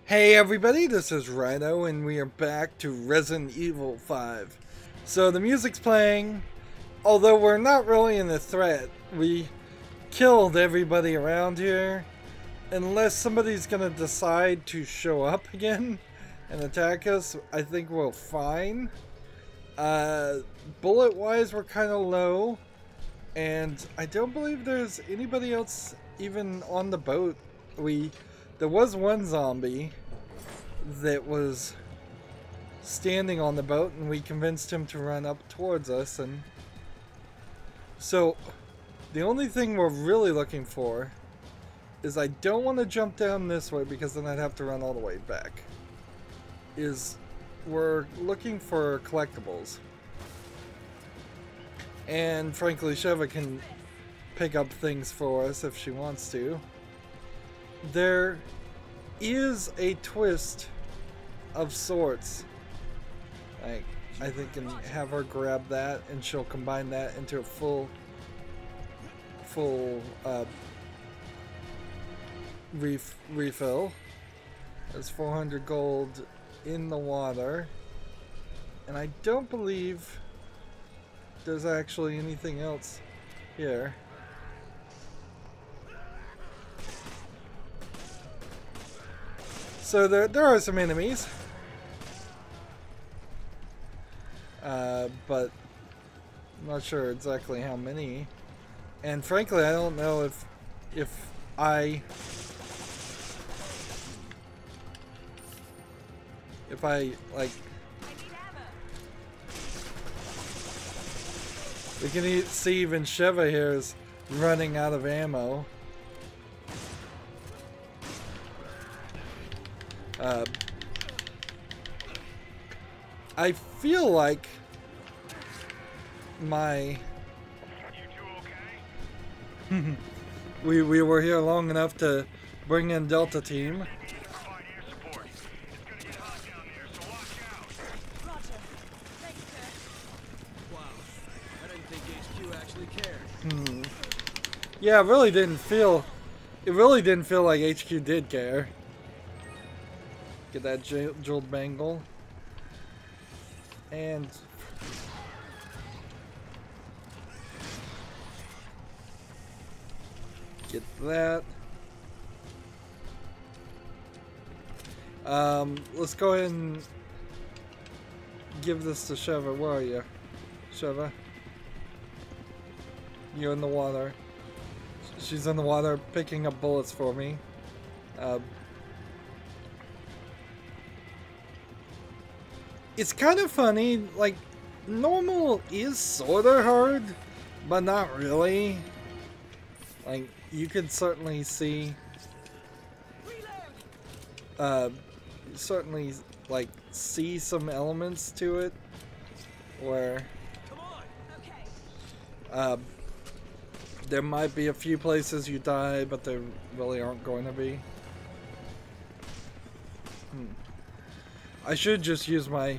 Hey everybody, this is Rydo and we are back to Resident Evil 5. So the music's playing, although we're not really in a threat. We killed everybody around here. Unless somebody's gonna decide to show up again and attack us, I think we're fine. Bullet-wise, we're kind of low. And I don't believe there's anybody else even on the boat. There was one zombie that was standing on the boat and we convinced him to run up towards us, and so the only thing we're really looking for is, I don't want to jump down this way because then I'd have to run all the way back, is we're looking for collectibles. And frankly, Sheva can pick up things for us if she wants to. There is a twist of sorts. I think can have her grab that and she'll combine that into a full refill. There's 400 gold in the water, and I don't believe there's actually anything else here. So there are some enemies, but I'm not sure exactly how many. And frankly, I don't know if I like. We can see even Sheva here is running out of ammo. I feel like my we were here long enough to bring in Delta Team. Yeah, it really didn't feel like HQ did care. Get that jeweled bangle. And get that. Let's go ahead and give this to Sheva. Where are you, Sheva? You're in the water. She's in the water picking up bullets for me. It's kind of funny, like, normal is sorta hard, but not really. Like, you could certainly see, like, see some elements to it, where, there might be a few places you die, but there really aren't going to be. I should just use my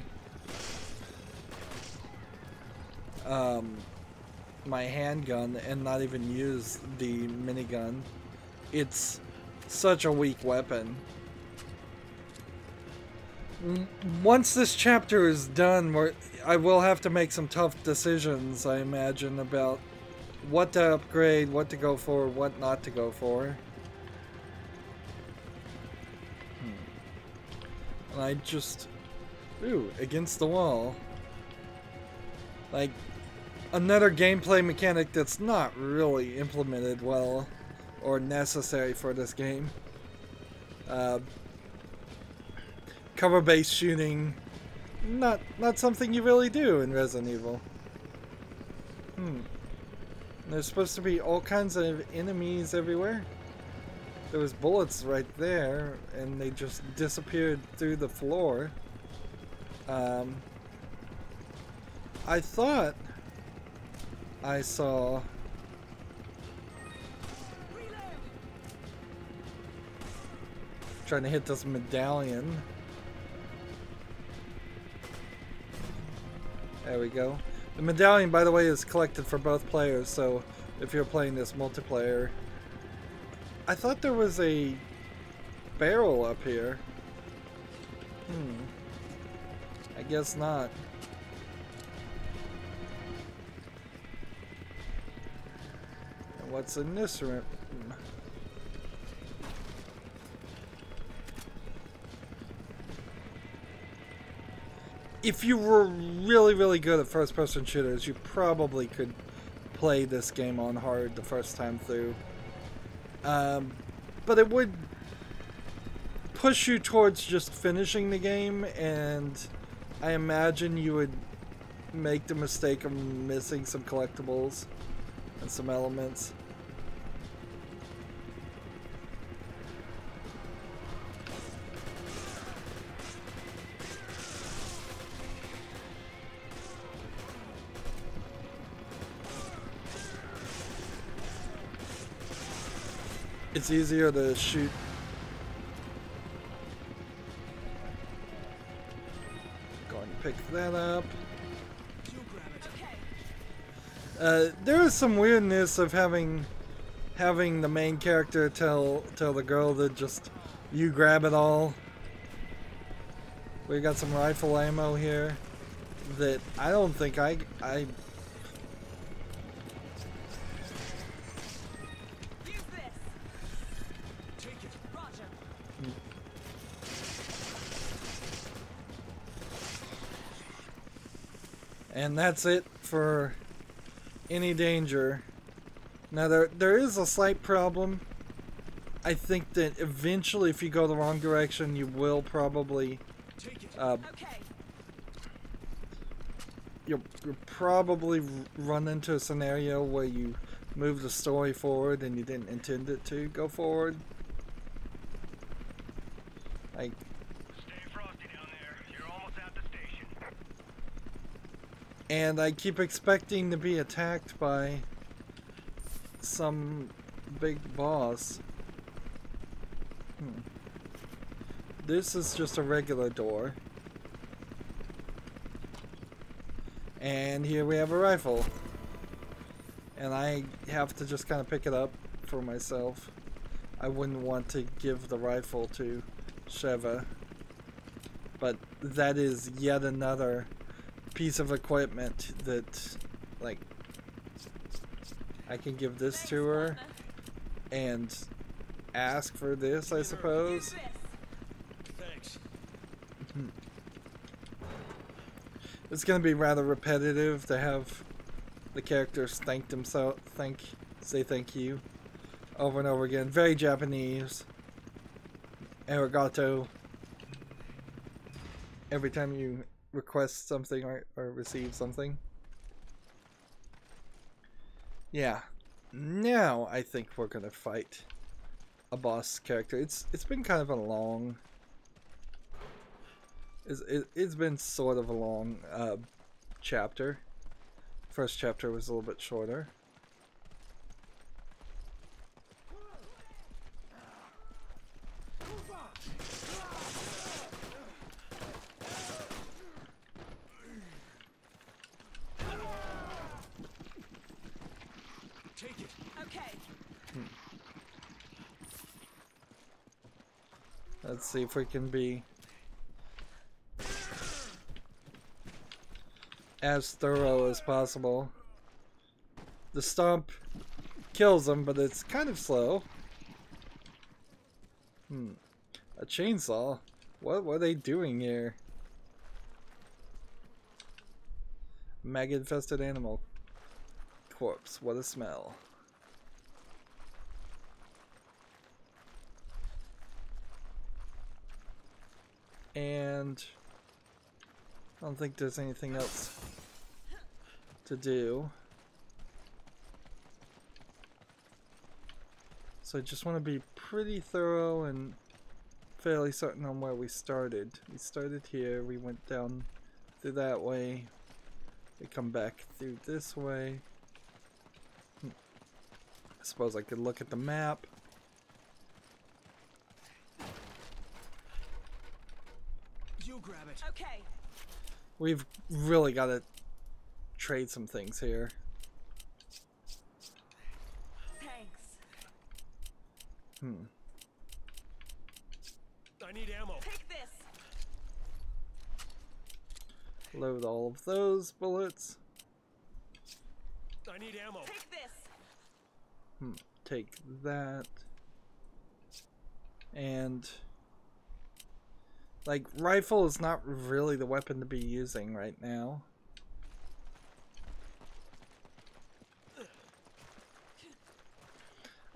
my handgun and not even use the minigun. It's such a weak weapon. Once this chapter is done, I will have to make some tough decisions, I imagine, about what to upgrade, what to go for, what not to go for. And I just... Ooh, against the wall. Like, another gameplay mechanic that's not really implemented well or necessary for this game. Cover-based shooting, not something you really do in Resident Evil. There's supposed to be all kinds of enemies everywhere. There was bullets right there, and they just disappeared through the floor. I thought I saw... Trying to hit this medallion. There we go. The medallion, by the way, is collected for both players, so if you're playing this multiplayer... I thought there was a barrel up here. I guess not. And what's in this room? If you were really good at first-person shooters, you probably could play this game on hard the first time through. But it would push you towards just finishing the game, and I imagine you would make the mistake of missing some collectibles and some elements. It's easier to shoot. Go and pick that up. There is some weirdness of having the main character tell the girl that just you grab it all. We got some rifle ammo here that I don't think I And that's it for any danger. Now there is a slight problem. I think that eventually if you go the wrong direction you will probably you'll probably run into a scenario where you move the story forward and you didn't intend it to go forward. Like, and I keep expecting to be attacked by some big boss. This is just a regular door. And here we have a rifle. And I have to just kind of pick it up for myself. I wouldn't want to give the rifle to Sheva. But that is yet another piece of equipment that, like, I can give this to her and ask for this, I suppose. Thanks. It's gonna be rather repetitive to have the characters say thank you over and over again. Very Japanese. Arigato. Every time you request something or receive something. Yeah. Now I think we're gonna fight a boss character. It's been kind of a long. It's been sort of a long chapter. First chapter was a little bit shorter. Take it. Okay. Let's see if we can be as thorough as possible. The stomp kills them, but it's kind of slow. A chainsaw? What are they doing here? Maggot-infested animal corpse. What a smell. And I don't think there's anything else to do. So I just want to be pretty thorough and fairly certain on where we started. We started here, we went down through that way, we come back through this way. I suppose I could look at the map. You grab it. Okay. We've really got to trade some things here. Thanks. I need ammo. Take this. Load all of those bullets. I need ammo. Take this. Take that. And like, rifle is not really the weapon to be using right now.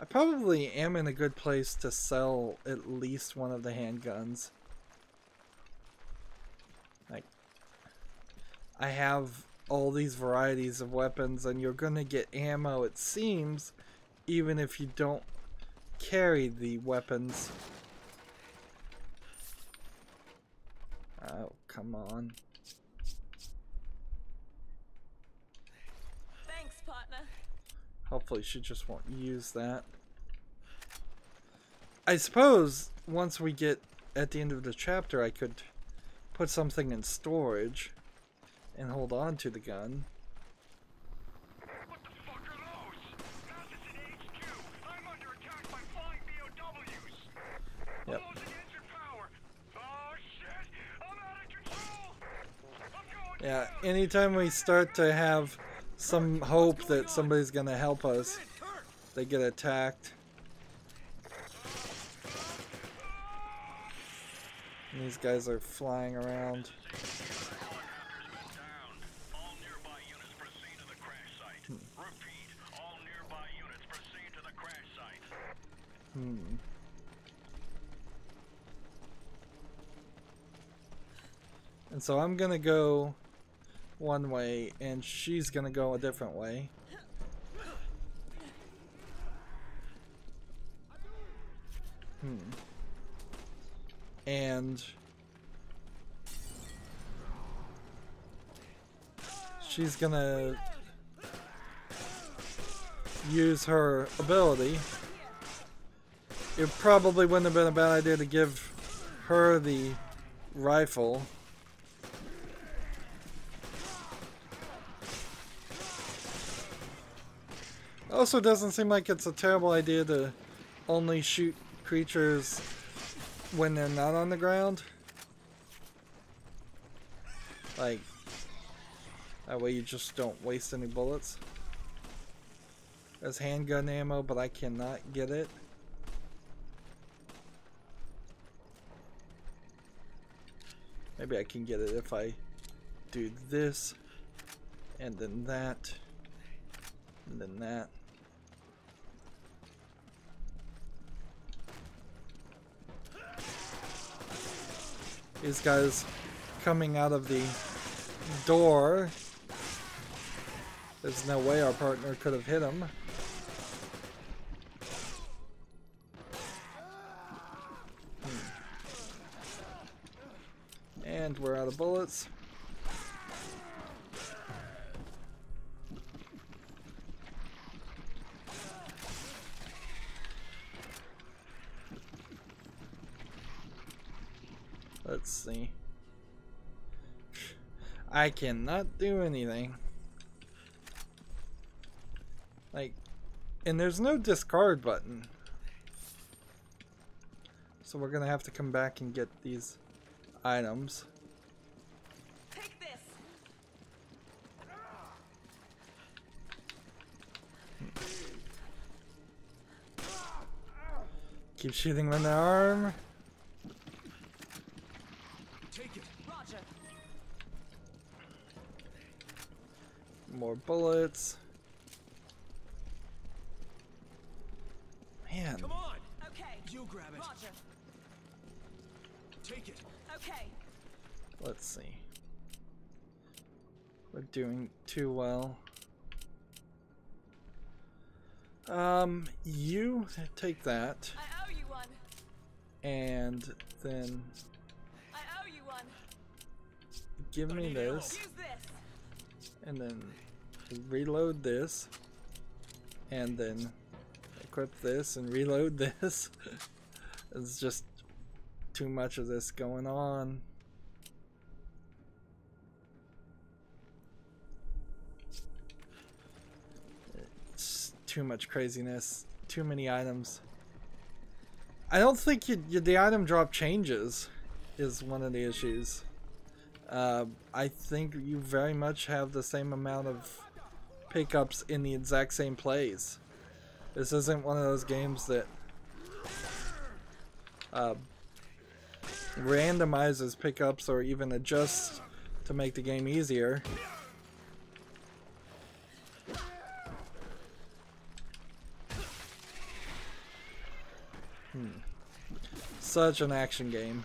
I probably am in a good place to sell at least one of the handguns. Like, I have all these varieties of weapons, and you're gonna get ammo, it seems, even if you don't carry the weapons. Oh, come on. Thanks, partner. Hopefully she just won't use that. I suppose once we get at the end of the chapter, I could put something in storage and hold on to the gun. What the fuck are those? Mathis in HQ. I'm under attack by flying BOWs. Yep. I'm losing engine power. Oh shit! I'm out of control. I'm going Yeah, down. anytime we start to have some hope that somebody's gonna help us, they get attacked. And these guys are flying around. All nearby units proceed to the crash site. Repeat, all nearby units proceed to the crash site. And so I'm gonna go one way, and she's gonna go a different way. And she's gonna use her ability. It probably wouldn't have been a bad idea to give her the rifle. Also, doesn't seem like it's a terrible idea to only shoot creatures when they're not on the ground. Like, that way you just don't waste any bullets. There's handgun ammo, but I cannot get it. Maybe I can get it if I do this, and then that, and then that. These guys coming out of the door. There's no way our partner could have hit him. And we're out of bullets. Let's see. I cannot do anything. Like, and there's no discard button. So we're gonna have to come back and get these items. Take this. Keep shooting them in the arm. Take it. Roger. More bullets. Man. Come on. Okay. You grab it. Roger. Take it. Okay. Let's see. We're doing too well. You take that, I owe you one. and then I owe you one. give me this, Use this. and then reload this, and then equip this and reload this. It's just too much of this going on. It's too much craziness, too many items. I don't think the item drop changes is one of the issues. I think you very much have the same amount of pickups in the exact same plays. This isn't one of those games that randomizes pickups or even adjusts to make the game easier. Such an action game.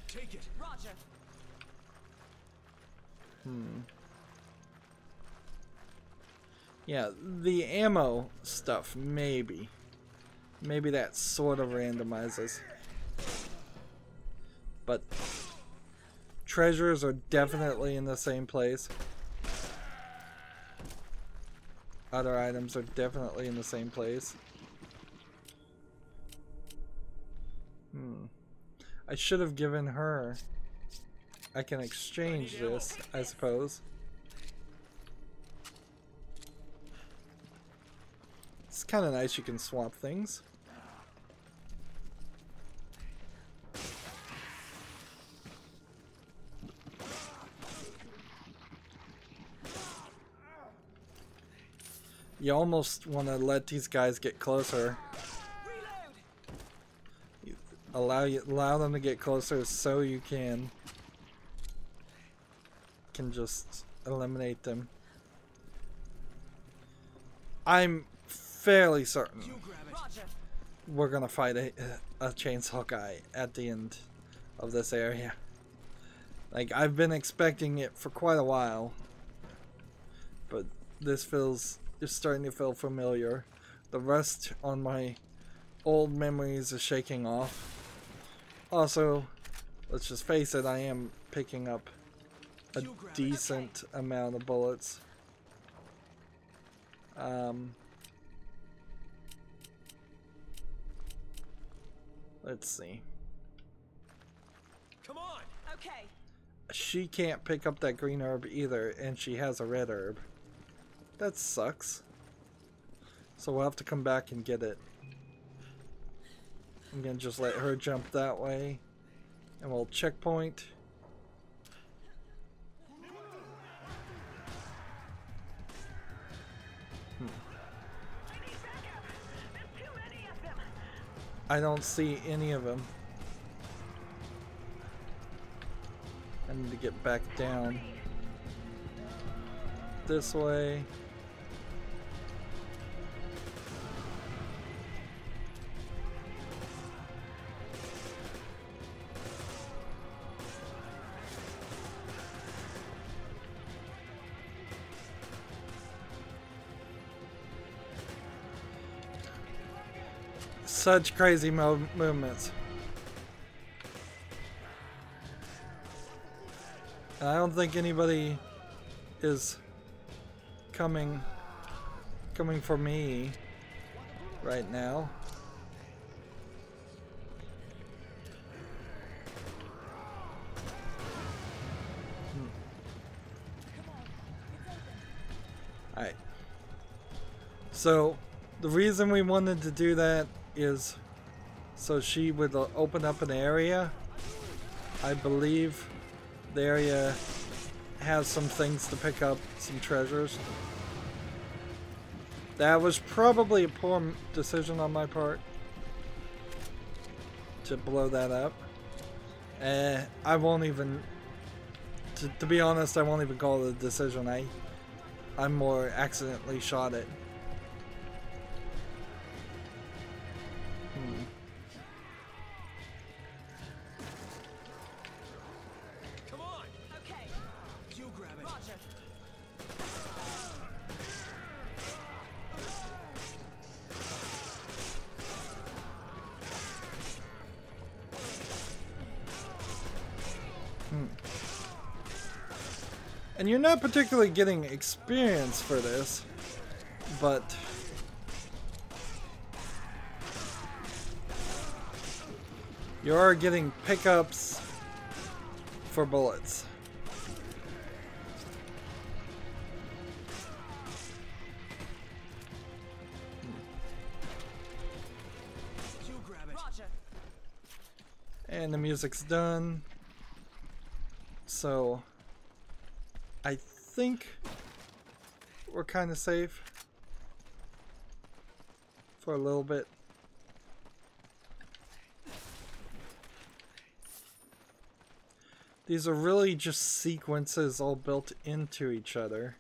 Take it. Roger. Yeah, the ammo stuff, maybe. Maybe that sort of randomizes. But treasures are definitely in the same place. Other items are definitely in the same place. I should have given her. I can exchange this, I suppose. It's kind of nice you can swap things. You almost want to let these guys get closer. Allow them to get closer so you can just eliminate them. I'm fairly certain we're gonna fight a chainsaw guy at the end of this area. Like, I've been expecting it for quite a while, but this is starting to feel familiar. The rust on my old memories is shaking off. Also, let's just face it, I am picking up a decent amount of bullets. Let's see. Come on. Okay. She can't pick up that green herb either, and she has a red herb. That sucks. So we'll have to come back and get it. I'm gonna just let her jump that way, and we'll checkpoint. I don't see any of them. I need to get back down this way. Such crazy movements. And I don't think anybody is coming for me right now. Alright. So the reason we wanted to do that is so she would open up an area. I believe the area has some things to pick up, some treasures. That was probably a poor decision on my part to blow that up. I won't even, to be honest, I won't even call it a decision. I more accidentally shot it. Come on. Okay. You grab it. Roger. And you're not particularly getting experience for this, but you are getting pickups for bullets. You grab it. Roger. And the music's done. So I think we're kind of safe for a little bit. These are really just sequences all built into each other.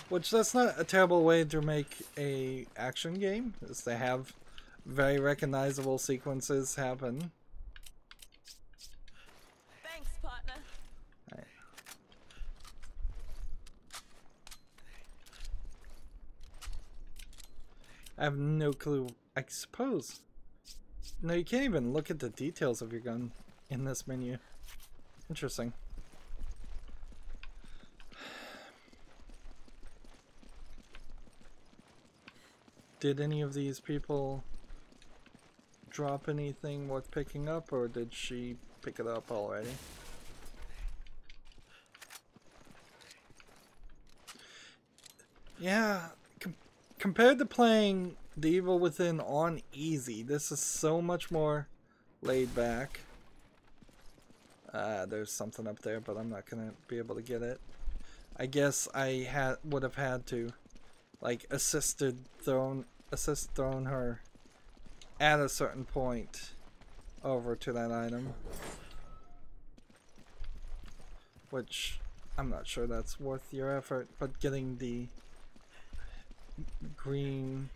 Which that's not a terrible way to make a action game, is to have very recognizable sequences happen. Thanks, partner. Right. I have no clue. I suppose. No, you can't even look at the details of your gun in this menu. Interesting. Did any of these people drop anything worth picking up, or did she pick it up already? Yeah, compared to playing The Evil Within on easy, this is so much more laid back. There's something up there, but I'm not gonna be able to get it. I guess I would have had to, like, assist thrown her at a certain point over to that item, which I'm not sure that's worth your effort, but getting the green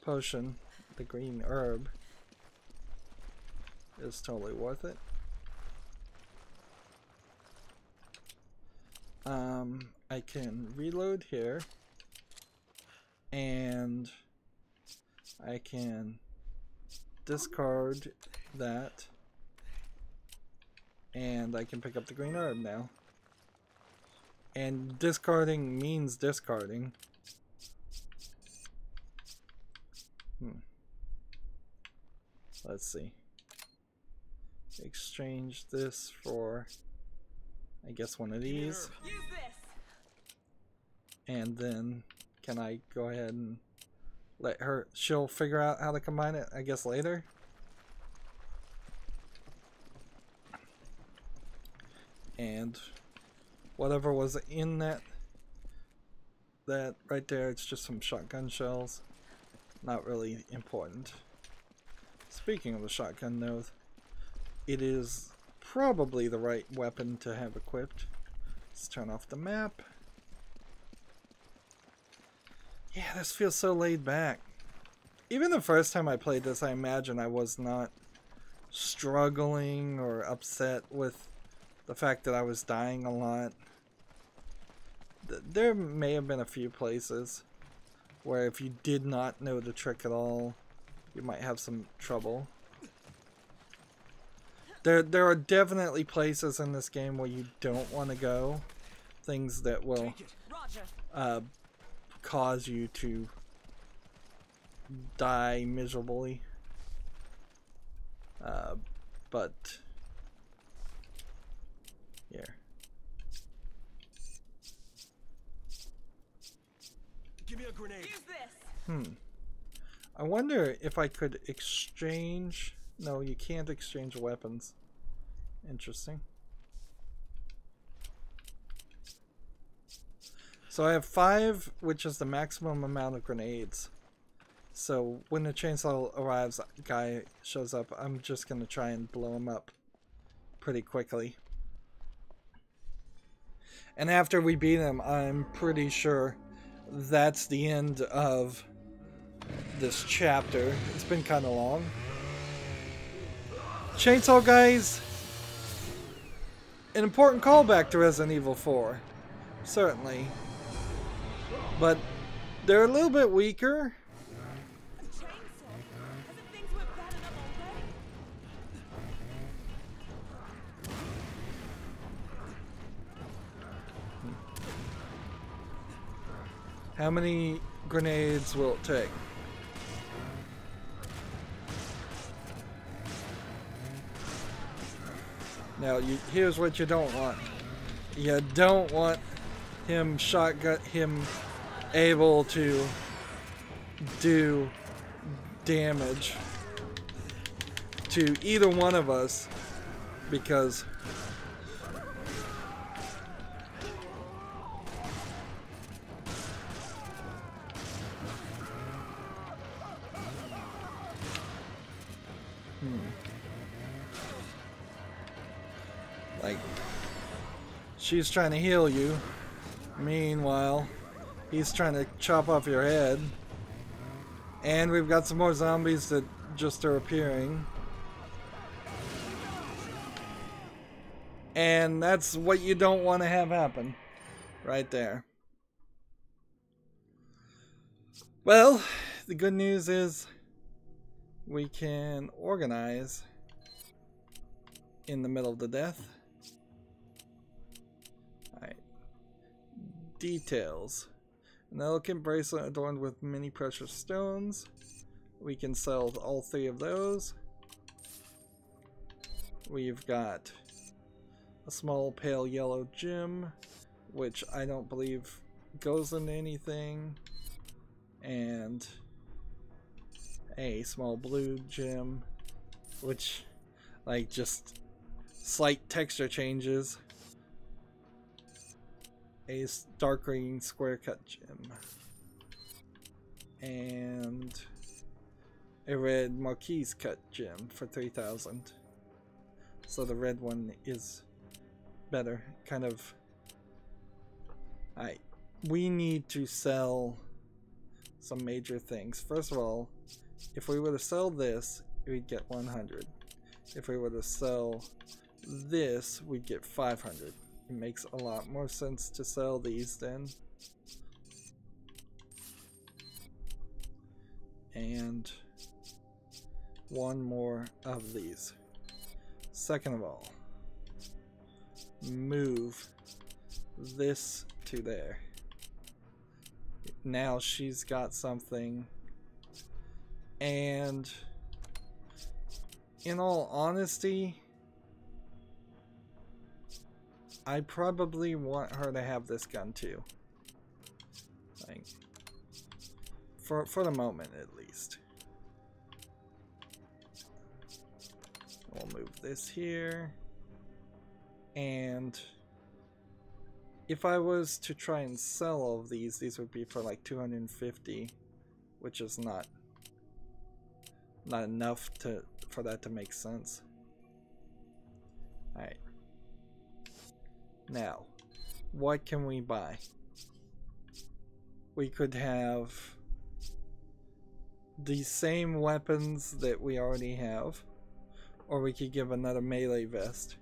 potion, the green herb, is totally worth it. I can reload here, and I can discard that, and I can pick up the green herb now. And discarding means discarding. Let's see. Exchange this for, I guess, one of these. Use this. And then can I go ahead and let her, she'll figure out how to combine it, I guess, later. And whatever was in that right there, it's just some shotgun shells. Not really important. Speaking of the shotgun, though, it is probably the right weapon to have equipped. Let's turn off the map. Yeah, this feels so laid back. Even the first time I played this, I imagine I was not struggling or upset with the fact that I was dying a lot. There may have been a few places where if you did not know the trick at all, you might have some trouble. There are definitely places in this game where you don't want to go. Things that will cause you to die miserably. But here. Give me a grenade. Use this. I wonder if I could exchange. No, you can't exchange weapons. Interesting. So I have 5, which is the maximum amount of grenades. So when the chainsaw arrives, guy shows up, I'm just gonna try and blow him up pretty quickly. And after we beat him, I'm pretty sure that's the end of this chapter. It's been kind of long. Chainsaw guys, an important callback to Resident Evil 4, certainly. But they're a little bit weaker. A chainsaw? As if things weren't bad enough already. How many grenades will it take? Now, here's what you don't want. You don't want him able to do damage to either one of us because like, she's trying to heal you. Meanwhile, he's trying to chop off your head. And we've got some more zombies that just are appearing. And that's what you don't want to have happen. Right there. Well, the good news is we can organize in the middle of the death. Alright. Details. An elegant bracelet adorned with many precious stones. We can sell all 3 of those. We've got a small pale yellow gem, which I don't believe goes into anything. And a small blue gem, which, like, just slight texture changes. A dark green square cut gem. And a red marquise cut gem for 3,000. So the red one is better. Kind of. Alright. We need to sell some major things. First of all, if we were to sell this, we'd get 100. If we were to sell this, we'd get 500. It makes a lot more sense to sell these then. And one more of these. Second of all, move this to there. Now she's got something. And in all honesty, I probably want her to have this gun too. Like, for the moment at least. We'll move this here. And if I was to try and sell all of these would be for like 250, which is not enough for that to make sense. Alright. Now, what can we buy? We could have the same weapons that we already have, or we could give another melee vest.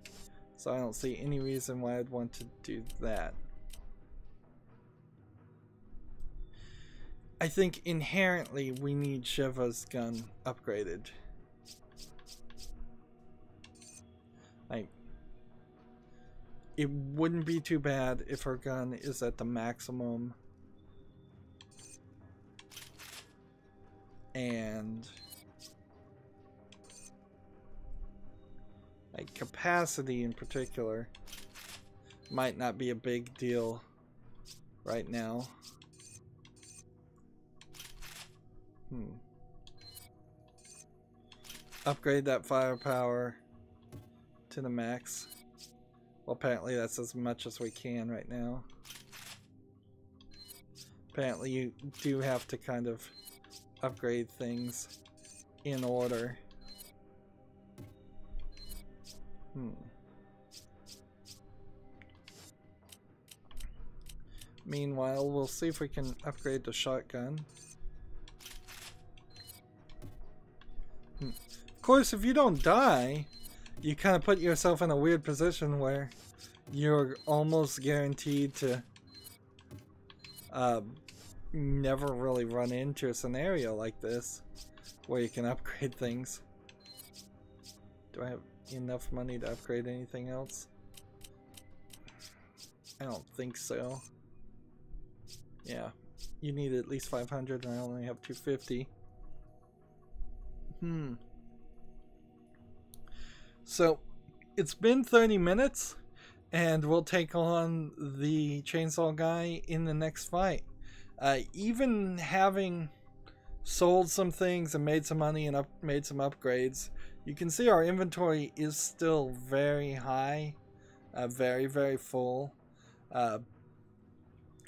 So I don't see any reason why I'd want to do that. I think inherently we need Sheva's gun upgraded. Like, it wouldn't be too bad if her gun is at the maximum. And like capacity in particular might not be a big deal right now. Upgrade that firepower to the max. Well, apparently that's as much as we can right now. Apparently you do have to kind of upgrade things in order. Meanwhile, we'll see if we can upgrade the shotgun. Of course, if you don't die, you kind of put yourself in a weird position where you're almost guaranteed to never really run into a scenario like this where you can upgrade things. Do I have enough money to upgrade anything else? I don't think so. Yeah, you need at least 500 and I only have 250. So it's been 30 minutes and we'll take on the chainsaw guy in the next fight. Even having sold some things and made some money and made some upgrades. You can see our inventory is still very high, very, very full.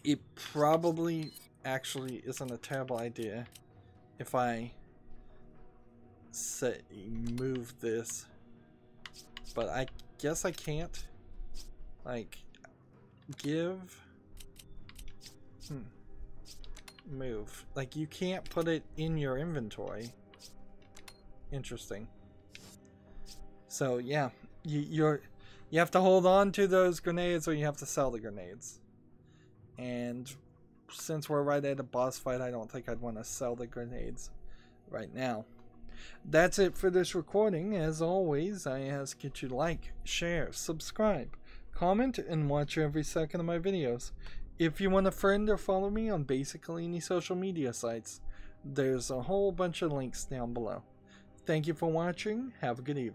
It probably actually isn't a terrible idea if I move this, but I guess I can't. Like, give, move. Like, you can't put it in your inventory. Interesting. So yeah, you have to hold on to those grenades, or you have to sell the grenades. And since we're right at a boss fight, I don't think I'd want to sell the grenades right now. That's it for this recording. As always, I ask you to like, share, subscribe, comment, and watch every second of my videos. If you want to friend or follow me on basically any social media sites, there's a whole bunch of links down below. Thank you for watching. Have a good evening.